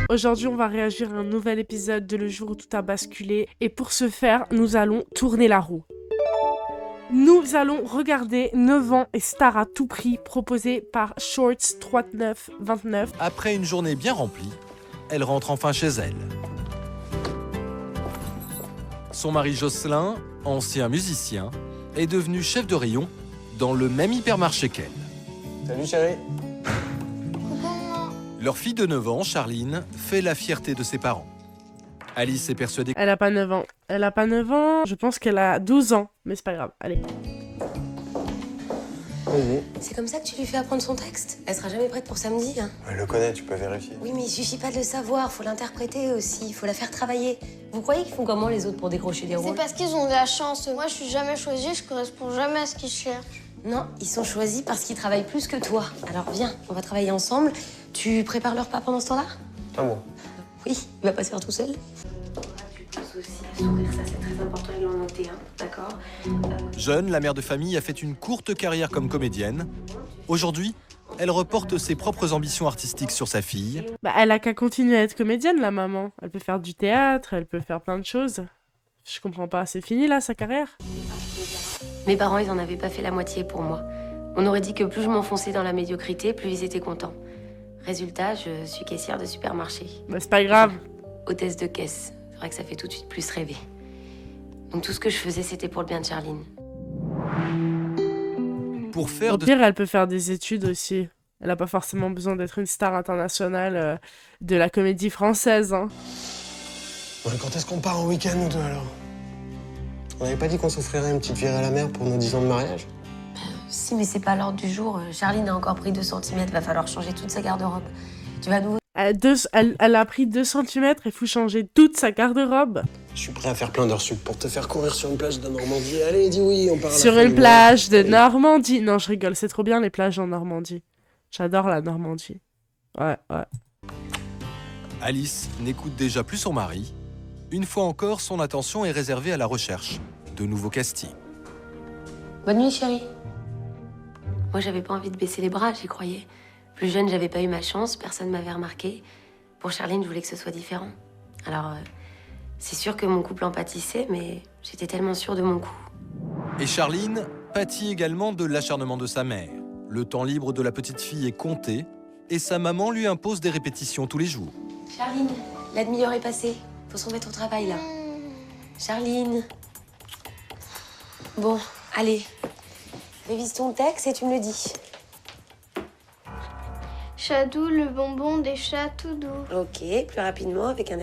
Aujourd'hui, on va réagir à un nouvel épisode de Le jour où tout a basculé. Et pour ce faire, nous allons tourner la roue. Nous allons regarder 9 ans et Star à tout prix, proposé par Shorts3929. Après une journée bien remplie, elle rentre enfin chez elle. Son mari Jocelyn, ancien musicien, est devenu chef de rayon dans le même hypermarché qu'elle. Salut chérie. Leur fille de 9 ans, Charline, fait la fierté de ses parents. Alice est persuadée Elle a pas 9 ans. Elle a pas 9 ans, je pense qu'elle a 12 ans. Mais c'est pas grave, allez. Vas-y. C'est comme ça que tu lui fais apprendre son texte? Elle sera jamais prête pour samedi, hein? Elle le connaît, tu peux vérifier. Oui, mais il suffit pas de le savoir, faut l'interpréter aussi, faut la faire travailler. Vous croyez qu'ils font comment les autres pour décrocher des C'est rôles? parce qu'ils ont de la chance. Moi, je suis jamais choisie, je corresponds jamais à ce qu'ils cherchent. Non, ils sont choisis parce qu'ils travaillent plus que toi. Alors viens, on va travailler ensemble. Tu prépares leur repas pendant ce temps-là? Ah bon? Oui, il va pas se faire tout seul. Tu penses aussi à sourire, ça c'est très important, ils l'ont noté, hein, d'accord? Jeune, la mère de famille a fait une courte carrière comme comédienne. Aujourd'hui, elle reporte ses propres ambitions artistiques sur sa fille. Bah, elle a qu'à continuer à être comédienne, la maman. Elle peut faire du théâtre, elle peut faire plein de choses. Je comprends pas, c'est fini là, sa carrière? Mes parents, ils en avaient pas fait la moitié pour moi. On aurait dit que plus je m'enfonçais dans la médiocrité, plus ils étaient contents. Résultat, je suis caissière de supermarché. Bah, c'est pas grave. Hôtesse de caisse. C'est vrai que ça fait tout de suite plus rêver. Donc tout ce que je faisais, c'était pour le bien de Charline. Pour faire Au de pire, elle peut faire des études aussi. Elle a pas forcément besoin d'être une star internationale de la comédie française, hein. Ouais, quand est-ce qu'on part en week-end ou deux alors? On n'avait pas dit qu'on s'offrirait une petite virée à la mer pour nos 10 ans de mariage? Si, mais c'est pas l'ordre du jour. Charline a encore pris 2 cm. Va falloir changer toute sa garde-robe. Tu vas à nouveau... Elle a pris 2 cm, il faut changer toute sa garde-robe. Je suis prêt à faire plein d'heures sup pour te faire courir sur une plage de Normandie. Allez, dis oui, on part à la Sur fin une du mois. plage de Normandie. Non, je rigole, c'est trop bien les plages en Normandie. J'adore la Normandie. Ouais. Alice n'écoute déjà plus son mari. Une fois encore, son attention est réservée à la recherche de nouveaux castings. Bonne nuit, chérie. Moi, j'avais pas envie de baisser les bras, j'y croyais. Plus jeune, j'avais pas eu ma chance, personne m'avait remarqué. Pour Charline, je voulais que ce soit différent. Alors, c'est sûr que mon couple en pâtissait, mais j'étais tellement sûre de mon coup. Et Charline pâtit également de l'acharnement de sa mère. Le temps libre de la petite fille est compté et sa maman lui impose des répétitions tous les jours. Charline, la demi-heure est passée. Faut se remettre au travail, là. Charline. Bon, allez. Révise ton texte et tu me le dis. Chadou, le bonbon des chats tout doux. Ok, plus rapidement, avec un...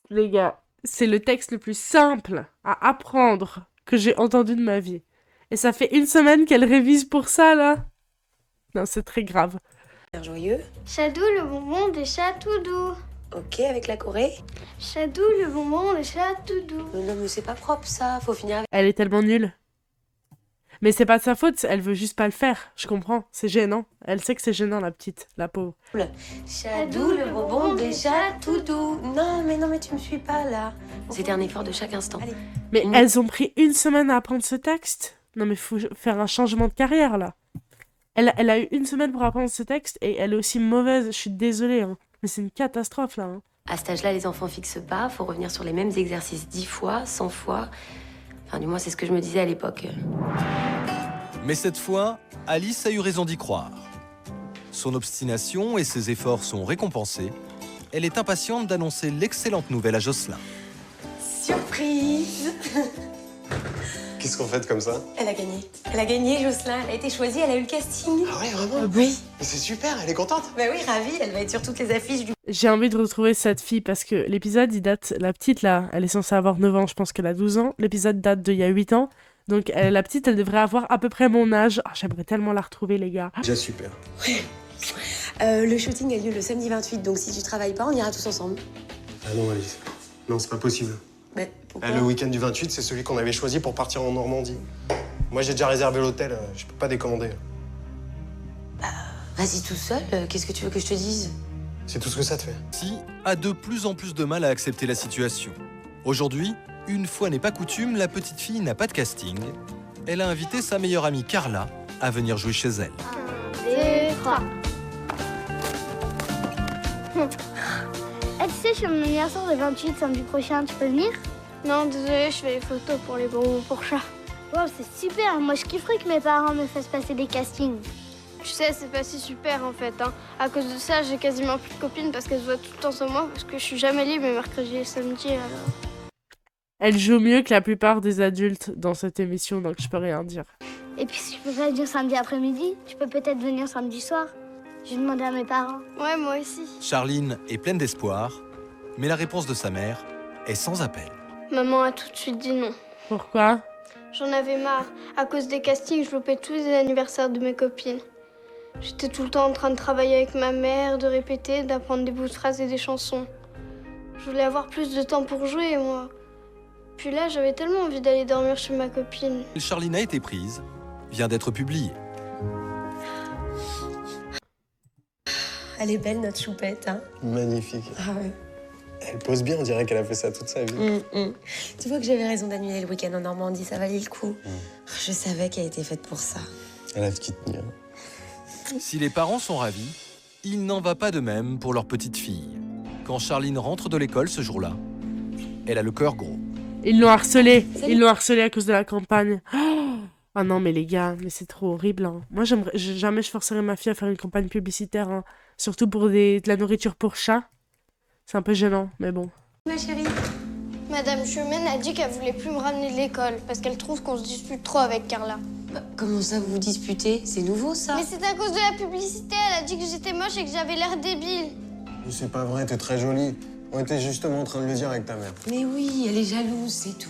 Les gars, c'est le texte le plus simple à apprendre que j'ai entendu de ma vie. Et ça fait 1 semaine qu'elle révise pour ça, là. Non, c'est très grave. air joyeux. Chadou, le bonbon des chats tout doux. Ok, avec la Corée. Chadou, le bonbon des chats tout doux. Non, mais c'est pas propre, ça. Faut finir avec... Elle est tellement nulle. Mais c'est pas de sa faute, elle veut juste pas le faire. Je comprends, c'est gênant. Elle sait que c'est gênant, la petite, la pauvre. Chadou, le bonbon des chats tout doux. Non, mais tu me suis pas, là. C'était un effort de chaque instant. Allez. Mais elles ont pris 1 semaine à apprendre ce texte. Non, mais faut faire un changement de carrière, là. Elle a eu 1 semaine pour apprendre ce texte et elle est aussi mauvaise. Je suis désolée, hein. Mais c'est une catastrophe, là. Hein. À cet âge-là, les enfants fixent pas. Faut revenir sur les mêmes exercices 10 fois, 100 fois. Enfin, du moins, c'est ce que je me disais à l'époque. Mais cette fois, Alice a eu raison d'y croire. Son obstination et ses efforts sont récompensés. Elle est impatiente d'annoncer l'excellente nouvelle à Jocelyn. Surprise! Qu'est-ce qu'on fait comme ça? Elle a gagné. Elle a gagné, Jocelyn. Elle a été choisie, elle a eu le casting. Ah ouais, vraiment? Oui. Mais c'est super, elle est contente. Bah oui, ravie. Elle va être sur toutes les affiches du... J'ai envie de retrouver cette fille parce que l'épisode, il date... La petite, là, elle est censée avoir 9 ans, je pense qu'elle a 12 ans. L'épisode date d'il y a 8 ans. Donc la petite, elle devrait avoir à peu près mon âge. Ah, j'aimerais tellement la retrouver, les gars. Déjà super. Le shooting a lieu le samedi 28, donc si tu travailles pas, on ira tous ensemble. Ah non, Alice. Non, c'est pas possible. Bah, pourquoi? Le week-end du 28, c'est celui qu'on avait choisi pour partir en Normandie. Moi, j'ai déjà réservé l'hôtel, je peux pas décommander. Vas-y tout seul, qu'est-ce que tu veux que je te dise? C'est tout ce que ça te fait. Si a de plus en plus de mal à accepter la situation. Aujourd'hui, une fois n'est pas coutume, la petite fille n'a pas de casting. Elle a invité sa meilleure amie Carla à venir jouer chez elle. 1, 2, 3. tu sais, je suis mon anniversaire le 28 samedi prochain, tu peux venir? Non, désolé, je fais les photos pour les bonbons pour chat. Wow, c'est super, moi je kifferais que mes parents me fassent passer des castings. Tu sais, c'est pas si super en fait. Hein. À cause de ça, j'ai quasiment plus de copines parce qu'elles se voient tout le temps sans moi parce que je suis jamais libre les mercredis et samedis alors. Elle joue mieux que la plupart des adultes dans cette émission, donc je peux rien dire. Et puis si je peux pas venir samedi après-midi, tu peux peut-être venir samedi soir. Je vais demander à mes parents. Ouais, moi aussi. Charline est pleine d'espoir, mais la réponse de sa mère est sans appel. Maman a tout de suite dit non. Pourquoi? J'en avais marre. À cause des castings, je loupais tous les anniversaires de mes copines. J'étais tout le temps en train de travailler avec ma mère, de répéter, d'apprendre des bouts de phrases et des chansons. Je voulais avoir plus de temps pour jouer, moi. Puis là, j'avais tellement envie d'aller dormir chez ma copine. Charline a été prise, vient d'être publiée. Elle est belle, notre choupette, hein. Magnifique. Ah ouais. Elle pose bien, on dirait qu'elle a fait ça toute sa vie. Tu vois que j'avais raison d'annuler le week-end en Normandie, ça valait le coup. Je savais qu'elle était faite pour ça. Elle a de qui tenir. Si les parents sont ravis, il n'en va pas de même pour leur petite fille. Quand Charline rentre de l'école ce jour-là, elle a le cœur gros. Ils l'ont harcelée. Salut. Ils l'ont harcelée à cause de la campagne. Ah non, mais les gars, mais c'est trop horrible. Hein. Moi, jamais je forcerais ma fille à faire une campagne publicitaire. Hein. Surtout pour de la nourriture pour chat. C'est un peu gênant, mais bon. Ma chérie. Madame Chemaine a dit qu'elle voulait plus me ramener de l'école parce qu'elle trouve qu'on se dispute trop avec Carla. Comment ça, vous vous disputez? C'est nouveau, ça? Mais c'est à cause de la publicité, elle a dit que j'étais moche et que j'avais l'air débile. Mais c'est pas vrai, t'es très jolie. On était justement en train de le dire avec ta mère. Mais oui, elle est jalouse, c'est tout.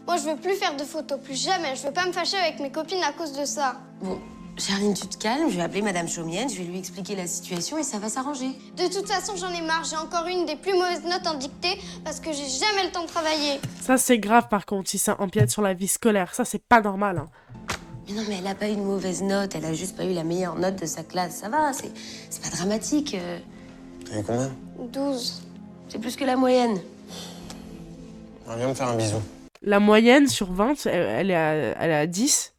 Moi, je veux plus faire de photos, plus jamais. Je veux pas me fâcher avec mes copines à cause de ça. Bon, Charline, tu te calmes, je vais appeler Madame Chaumienne, je vais lui expliquer la situation et ça va s'arranger. De toute façon, j'en ai marre. J'ai encore une des plus mauvaises notes en dictée parce que j'ai jamais le temps de travailler. Ça, c'est grave, par contre, si ça empiète sur la vie scolaire. Ça, c'est pas normal. Hein. Mais non, mais elle a pas eu une mauvaise note, elle a juste pas eu la meilleure note de sa classe. Ça va, c'est pas dramatique. T'as eu combien? 12. C'est plus que la moyenne. Viens me faire un bisou. La moyenne sur 20, elle est à 10.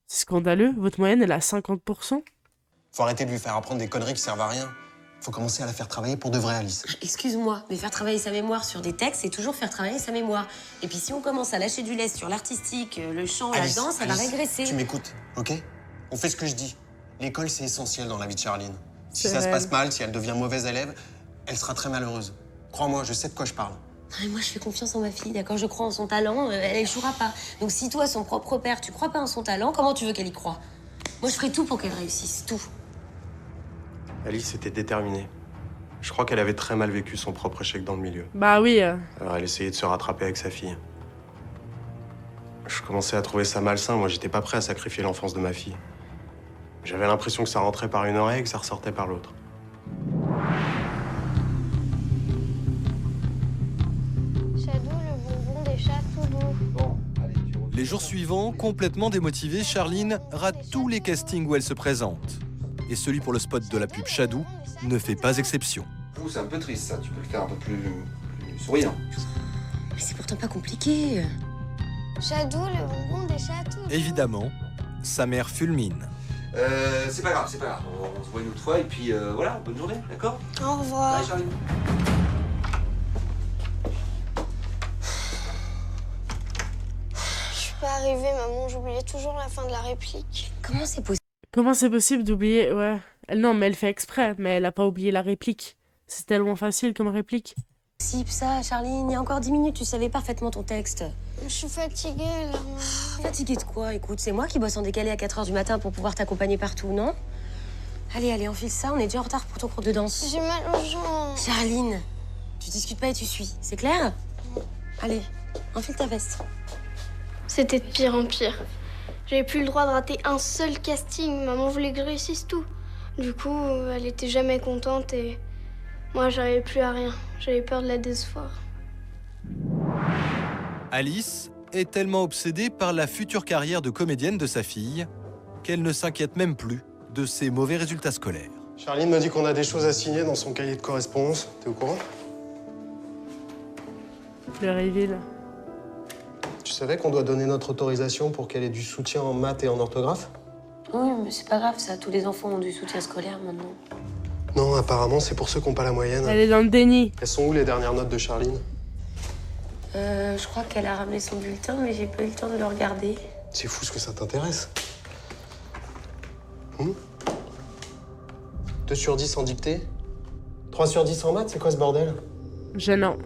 C'est scandaleux. Votre moyenne, elle est à 50%. Faut arrêter de lui faire apprendre des conneries qui servent à rien. Faut commencer à la faire travailler pour de vrai, Alice. Excuse-moi, mais faire travailler sa mémoire sur des textes, c'est toujours faire travailler sa mémoire. Et puis si on commence à lâcher du lest sur l'artistique, le chant, Alice, la danse, ça va Alice, régresser. Tu m'écoutes, ok? On fait ce que je dis. L'école, c'est essentiel dans la vie de Charline. Si C'est ça se réel. passe mal, si elle devient mauvaise élève, elle sera très malheureuse. Crois-moi, je sais de quoi je parle. Non, mais moi, je fais confiance en ma fille, d'accord? Je crois en son talent, elle échouera pas. Donc si toi, son propre père, tu crois pas en son talent, comment tu veux qu'elle y croie? Moi, je ferai tout pour qu'elle réussisse, tout. Alice était déterminée. Je crois qu'elle avait très mal vécu son propre échec dans le milieu. Bah oui. Alors elle essayait de se rattraper avec sa fille. Je commençais à trouver ça malsain. Moi, j'étais pas prêt à sacrifier l'enfance de ma fille. J'avais l'impression que ça rentrait par une oreille et que ça ressortait par l'autre. Chadou, le bonbon des chats tout doux. Les jours suivants, complètement démotivée, Charline rate tous les castings où elle se présente. Et celui pour le spot de la pub Chadou ne fait pas exception. C'est un peu triste, ça. Tu peux le faire un peu plus souriant. Mais c'est pourtant pas compliqué. Chadou, le bonbon des chats tout doux. Évidemment, sa mère fulmine. C'est pas grave, c'est pas grave. On se voit une autre fois et puis voilà, bonne journée, d'accord? Au revoir. Bye, Charline. Je suis pas arrivée, maman. J'oubliais toujours la fin de la réplique. Comment c'est possible? Comment c'est possible d'oublier? Ouais. Non, mais elle fait exprès, mais elle a pas oublié la réplique. C'est tellement facile comme réplique. Ça, Charline, il y a encore 10 minutes, tu savais parfaitement ton texte. Je suis fatiguée, là. maman. Fatiguée de quoi? Écoute, c'est moi qui bosse en décalé à 4h du matin pour pouvoir t'accompagner partout, non? Allez, enfile ça, on est déjà en retard pour ton cours de danse. J'ai mal aux jambes. Charline, tu discutes pas et tu suis, c'est clair? Allez, enfile ta veste. C'était de pire en pire. J'avais plus le droit de rater un seul casting. Maman voulait que je réussisse tout. Du coup, elle était jamais contente et moi, j'arrivais plus à rien. J'avais peur de la décevoir. Alice est tellement obsédée par la future carrière de comédienne de sa fille qu'elle ne s'inquiète même plus de ses mauvais résultats scolaires. Charline m'a dit qu'on a des choses à signer dans son cahier de correspondance. T'es au courant? Le reveal. Tu savais qu'on doit donner notre autorisation pour qu'elle ait du soutien en maths et en orthographe? Oui, mais c'est pas grave, ça. Tous les enfants ont du soutien scolaire maintenant. Non, apparemment, c'est pour ceux qui n'ont pas la moyenne. Elle est dans le déni. Elles sont où les dernières notes de Charline? Je crois qu'elle a ramené son bulletin, mais j'ai pas eu le temps de le regarder. C'est fou ce que ça t'intéresse. 2 sur 10 en dictée? 3 sur 10 en maths, c'est quoi ce bordel? Gênant.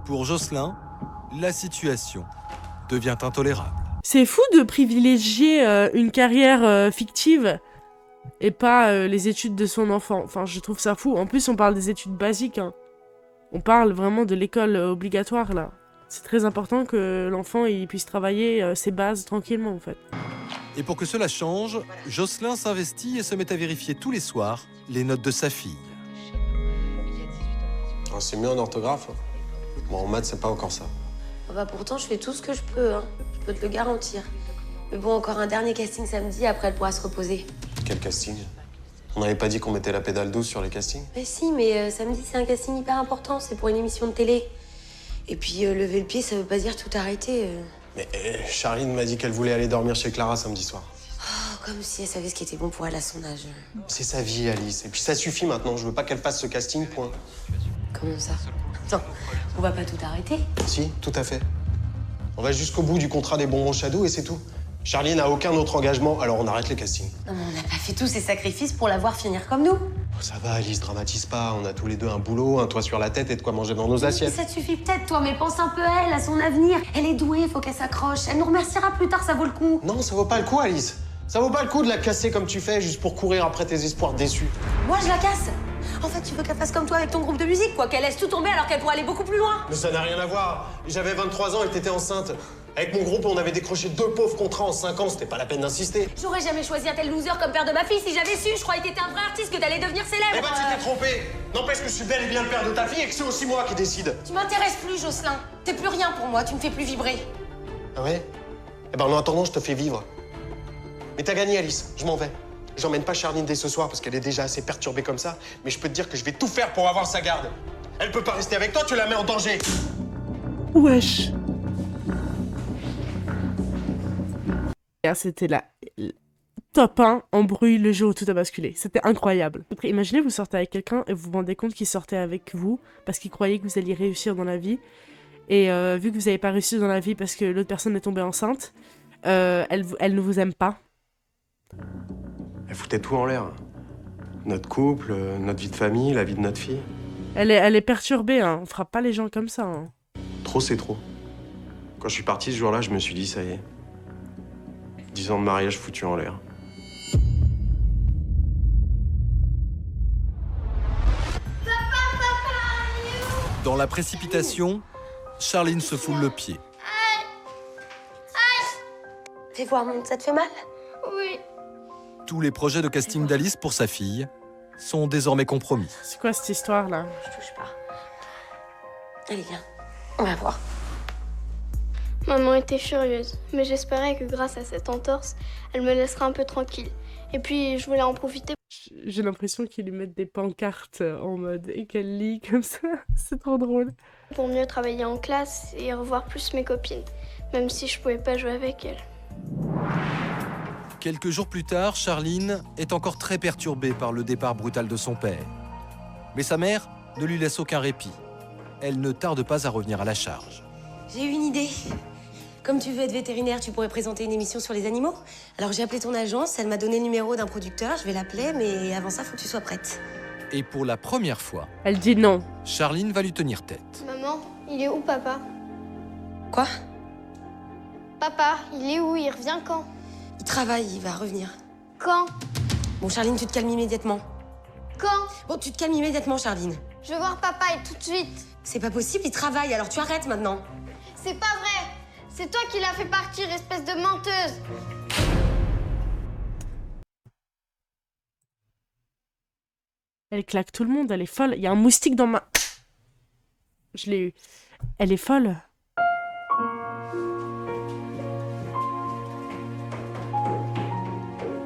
Pour Jocelyn, la situation devient intolérable. C'est fou de privilégier une carrière fictive et pas les études de son enfant. Enfin, je trouve ça fou. En plus, on parle des études basiques. Hein. On parle vraiment de l'école obligatoire, là. C'est très important que l'enfant il puisse travailler ses bases tranquillement, en fait. Et pour que cela change, Jocelyn s'investit et se met à vérifier tous les soirs les notes de sa fille. Oh, c'est mieux en orthographe. Hein. Bon, en maths, c'est pas encore ça. Bah pourtant, je fais tout ce que je peux, hein. Je peux te le garantir. Mais bon, encore un dernier casting samedi, après elle pourra se reposer. Quel casting? On n'avait pas dit qu'on mettait la pédale douce sur les castings? Mais si, mais samedi, c'est un casting hyper important. C'est pour une émission de télé. Et puis, lever le pied, ça veut pas dire tout arrêter. Mais Charline m'a dit qu'elle voulait aller dormir chez Clara samedi soir. Oh, comme si elle savait ce qui était bon pour elle à son âge. C'est sa vie, Alice. Et puis ça suffit maintenant. Je veux pas qu'elle fasse ce casting, point. Comment ça? Attends, on va pas tout arrêter? Si, tout à fait. On va jusqu'au bout du contrat des bonbons Shadow et c'est tout. Charline n'a aucun autre engagement, alors on arrête les castings. Non, mais on n'a pas fait tous ces sacrifices pour la voir finir comme nous. Oh, ça va, Alice, dramatise pas. On a tous les deux un boulot, un toit sur la tête et de quoi manger dans nos assiettes. Ça te suffit peut-être, toi, mais pense un peu à elle, à son avenir. Elle est douée, faut qu'elle s'accroche. Elle nous remerciera plus tard, ça vaut le coup. Non, ça vaut pas le coup, Alice. Ça vaut pas le coup de la casser comme tu fais, juste pour courir après tes espoirs déçus. Moi, je la casse. En fait, tu veux qu'elle fasse comme toi avec ton groupe de musique, quoi. Qu'elle laisse tout tomber alors qu'elle pourrait aller beaucoup plus loin. Mais ça n'a rien à voir. J'avais 23 ans et t'étais enceinte. Avec mon groupe, on avait décroché 2 pauvres contrats en 5 ans, c'était pas la peine d'insister. J'aurais jamais choisi un tel loser comme père de ma fille si j'avais su. Je croyais que t'étais un vrai artiste, que t'allais devenir célèbre. Eh ben, tu t'es trompé. N'empêche que je suis bel et bien le père de ta fille et que c'est aussi moi qui décide. Tu m'intéresses plus, Jocelyn. T'es plus rien pour moi, tu me fais plus vibrer. Ah ouais? Eh ben, en attendant, je te fais vivre. Mais t'as gagné, Alice. Je m'en vais. J'emmène pas Charline dès ce soir parce qu'elle est déjà assez perturbée comme ça, mais je peux te dire que je vais tout faire pour avoir sa garde. Elle peut pas rester avec toi, tu la mets en danger. Wesh. C'était la top 1 embrouille le jour où tout a basculé. C'était incroyable. Après, imaginez, vous sortez avec quelqu'un et vous vous rendez compte qu'il sortait avec vous parce qu'il croyait que vous alliez réussir dans la vie. Et vu que vous n'avez pas réussi dans la vie parce que l'autre personne est tombée enceinte, elle ne vous aime pas. Elle foutait tout en l'air. Notre couple, notre vie de famille, la vie de notre fille. Elle est perturbée, hein. On frappe pas les gens comme ça. Hein. Trop, c'est trop. Quand je suis parti ce jour-là, je me suis dit, ça y est. 10 ans de mariage foutu en l'air. Dans la précipitation, Charline se foule le pied. Fais voir, ça te fait mal? Oui. Tous les projets de casting d'Alice pour sa fille sont désormais compromis. C'est quoi cette histoire-là? Je touche pas. Allez, viens. On va voir. Maman était furieuse, mais j'espérais que grâce à cette entorse, elle me laissera un peu tranquille. Et puis, je voulais en profiter. J'ai l'impression qu'ils lui mettent des pancartes en mode et qu'elle lit comme ça. C'est trop drôle. Pour mieux travailler en classe et revoir plus mes copines, même si je pouvais pas jouer avec elles. Quelques jours plus tard, Charline est encore très perturbée par le départ brutal de son père. Mais sa mère ne lui laisse aucun répit. Elle ne tarde pas à revenir à la charge. J'ai une idée. Comme tu veux être vétérinaire, tu pourrais présenter une émission sur les animaux. Alors j'ai appelé ton agence, elle m'a donné le numéro d'un producteur, je vais l'appeler, mais avant ça, faut que tu sois prête. Et pour la première fois, Elle dit non. Charline va lui tenir tête. Maman, il est où papa? Quoi? Papa, il est où? Il revient quand? Il travaille, il va revenir. Quand? Bon, Charline, tu te calmes immédiatement. Quand? Bon, tu te calmes immédiatement, Charline. Je veux voir papa et tout de suite. C'est pas possible, il travaille, alors tu arrêtes maintenant. C'est pas vrai. C'est toi qui l'as fait partir, espèce de menteuse. Elle claque tout le monde, elle est folle. Il y a un moustique dans ma... Je l'ai eu. Elle est folle.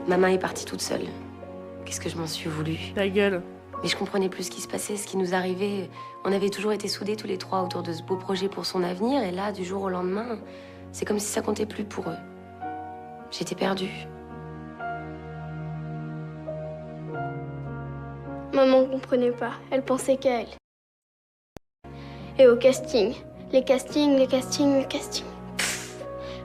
Maman est partie toute seule. Qu'est-ce que je m'en suis voulu. Ta gueule. Mais je comprenais plus ce qui se passait, ce qui nous arrivait. On avait toujours été soudés tous les trois autour de ce beau projet pour son avenir. Et là, du jour au lendemain, c'est comme si ça comptait plus pour eux. J'étais perdue. Maman comprenait pas. Elle pensait qu'à elle. Et au casting. Les castings. Pff,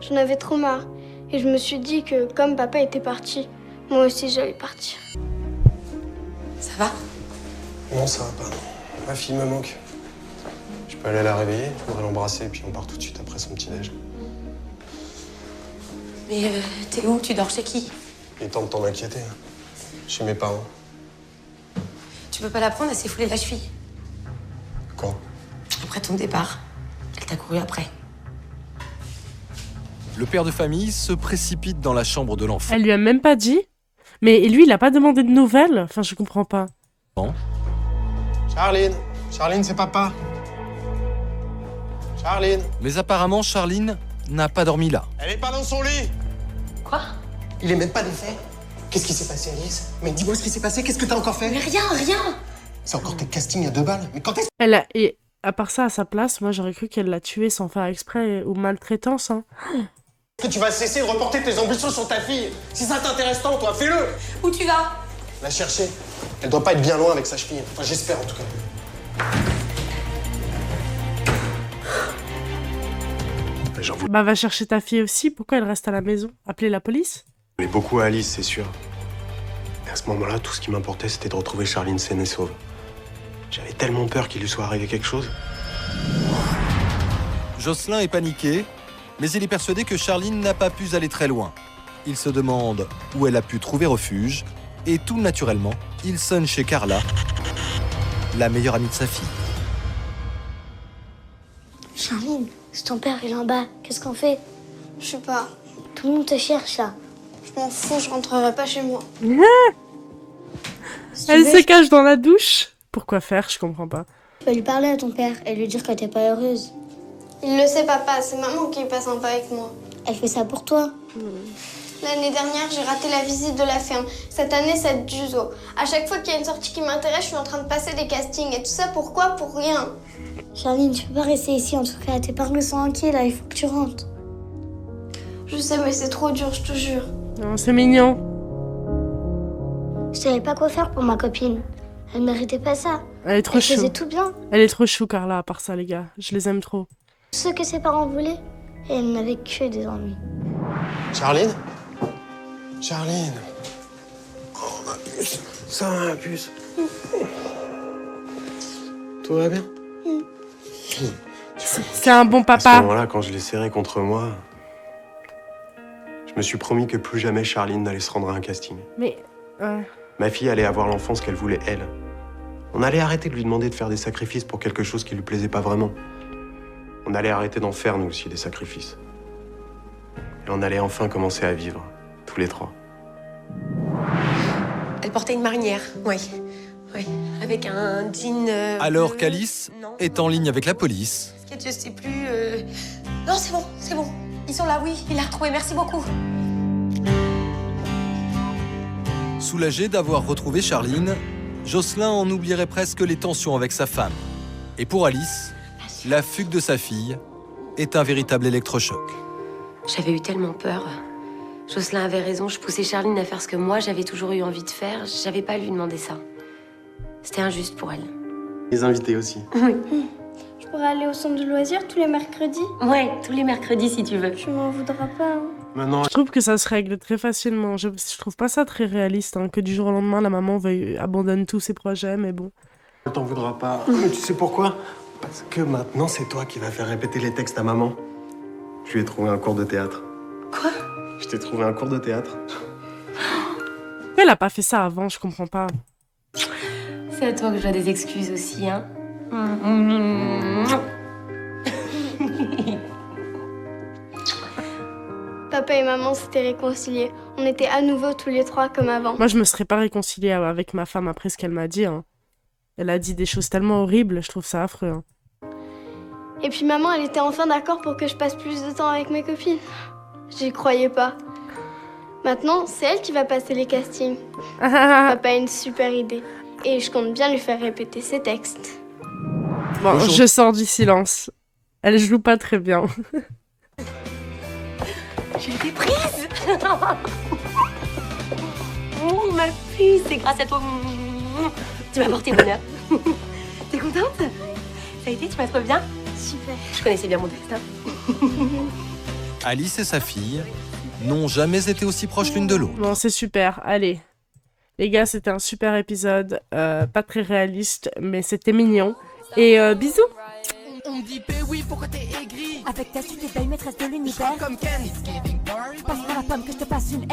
j'en avais trop marre. Et je me suis dit que comme papa était parti, moi aussi j'allais partir. Ça va? Non, ça va pas, non. Ma fille me manque. Je peux aller la réveiller, je pourrais l'embrasser, puis on part tout de suite après son petit-déj. Mais t'es où? Tu dors chez qui? Il est temps de t'en inquiéter. Hein. Chez mes parents. Tu peux pas la prendre, elle s'est foulée la cheville. Quand? Après ton départ. Elle t'a couru après. Le père de famille se précipite dans la chambre de l'enfant. Elle lui a même pas dit. Mais lui, il a pas demandé de nouvelles. Enfin, je comprends pas. Charline! Charline, c'est papa! Charline! Mais apparemment, Charline n'a pas dormi là. Elle est pas dans son lit. Quoi? Il est même pas défait. Qu'est-ce qui s'est passé, Alice? Mais dis-moi ce qui s'est passé, qu'est-ce que t'as encore fait? Mais rien! C'est encore tes castings à 2 balles. Mais quand est-ce Et à part ça, à sa place, moi, j'aurais cru qu'elle l'a tué sans faire exprès ou maltraitance. Hein. que tu vas cesser de reporter tes ambitions sur ta fille? Si ça t'intéresse tant, toi, fais-le! Où tu vas? La chercher. Elle doit pas être bien loin avec sa cheville. Enfin, j'espère en tout cas. J'en voulais Bah, va chercher ta fille aussi. Pourquoi elle reste à la maison? Appeler la police? beaucoup à Alice, c'est sûr. Mais à ce moment-là, tout ce qui m'importait, c'était de retrouver Charline saine et sauve. J'avais tellement peur qu'il lui soit arrivé quelque chose. Jocelyn est paniqué, mais il est persuadé que Charline n'a pas pu aller très loin. Il se demande où elle a pu trouver refuge, et tout naturellement, il sonne chez Carla, la meilleure amie de sa fille. Charline, c'est ton père, il est en bas. Qu'est-ce qu'on fait? Je sais pas. Tout le monde te cherche, là. Je m'en fous, je rentrerai pas chez moi. Si tu Elle veux, se cache dans la douche. Pourquoi faire? Je comprends pas. tu peux lui parler à ton père et lui dire que t'es pas heureuse. Il le sait, papa, c'est maman qui est pas sympa avec moi. Elle fait ça pour toi. L'année dernière, j'ai raté la visite de la ferme. Cette année, c'est du zoo. À chaque fois qu'il y a une sortie qui m'intéresse, je suis en train de passer des castings. Et tout ça, pourquoi? Pour rien. Charline, tu peux pas rester ici, en tout cas. Tes parents sont inquiets, là. Il faut que tu rentres. Je sais, mais c'est trop dur, je te jure. Non, c'est mignon. Je savais pas quoi faire pour ma copine. Elle méritait pas ça. Elle est trop Elle chou. faisait tout bien. Elle est trop chou, Carla, à part ça, les gars. Je les aime trop. Ce que ses parents voulaient. Et elle n'avait que des ennuis. Charline? Charline? Oh, ma puce. Ça va, ma puce. Tout va bien? C'est un bon À ce papa. moment-là, quand je l'ai serré contre moi, je me suis promis que plus jamais Charline n'allait se rendre à un casting. Mais... Ma fille allait avoir l'enfance qu'elle voulait, elle. On allait arrêter de lui demander de faire des sacrifices pour quelque chose qui lui plaisait pas vraiment. On allait arrêter d'en faire, nous aussi, des sacrifices. Et on allait enfin commencer à vivre, tous les trois. Elle portait une marinière, oui. Oui, avec un jean... Alors bleu. qu'Alice Non. est en ligne avec la police. Sketch, je sais plus... Non, c'est bon. Ils sont là, oui, il l'a retrouvé, merci beaucoup. Soulagé d'avoir retrouvé Charline, Jocelyn en oublierait presque les tensions avec sa femme. Et pour Alice, la fugue de sa fille est un véritable électrochoc. J'avais eu tellement peur. Jocelyn avait raison, je poussais Charline à faire ce que moi j'avais toujours eu envie de faire. J'avais pas à lui demander ça. C'était injuste pour elle. Les invités aussi. Je pourrais aller au centre de loisirs tous les mercredis? Ouais, tous les mercredis si tu veux. Tu m'en voudras pas, hein. Maintenant, Je trouve que ça se règle très facilement. Je trouve pas ça très réaliste, hein, que du jour au lendemain, la maman abandonne tous ses projets, mais bon. je t'en voudras pas. Mais tu sais pourquoi? Parce que maintenant, c'est toi qui vas faire répéter les textes à maman. Je lui ai trouvé un cours de théâtre. Quoi? Je t'ai trouvé un cours de théâtre. Pourquoi elle a pas fait ça avant? Je comprends pas. C'est à toi que je dois des excuses aussi, hein. Papa et maman s'étaient réconciliés. On était à nouveau tous les trois comme avant. Moi, je me serais pas réconciliée avec ma femme après ce qu'elle m'a dit. Hein. Elle a dit des choses tellement horribles, je trouve ça affreux. Hein. Et puis maman, elle était enfin d'accord pour que je passe plus de temps avec mes copines. J'y croyais pas. Maintenant, c'est elle qui va passer les castings. Papa a une super idée. Et je compte bien lui faire répéter ses textes. Bon, Bonjour. je sors du silence. Elle joue pas très bien. J'ai été prise. Ma puce, c'est grâce à toi. Tu m'as porté bonheur. T'es contente? Ça a été, tu m'as trouvé bien? Super. Je connaissais bien mon destin. Alice et sa fille n'ont jamais été aussi proches l'une de l'autre. Bon, c'est super. Allez. Les gars, c'était un super épisode. Pas très réaliste, mais c'était mignon. Et bisous. On me dit, oui, pourquoi t'es aigri? Avec ta suite et belle maîtresse de l'univers. Comme Ken. Passe-moi la pomme que je te passe une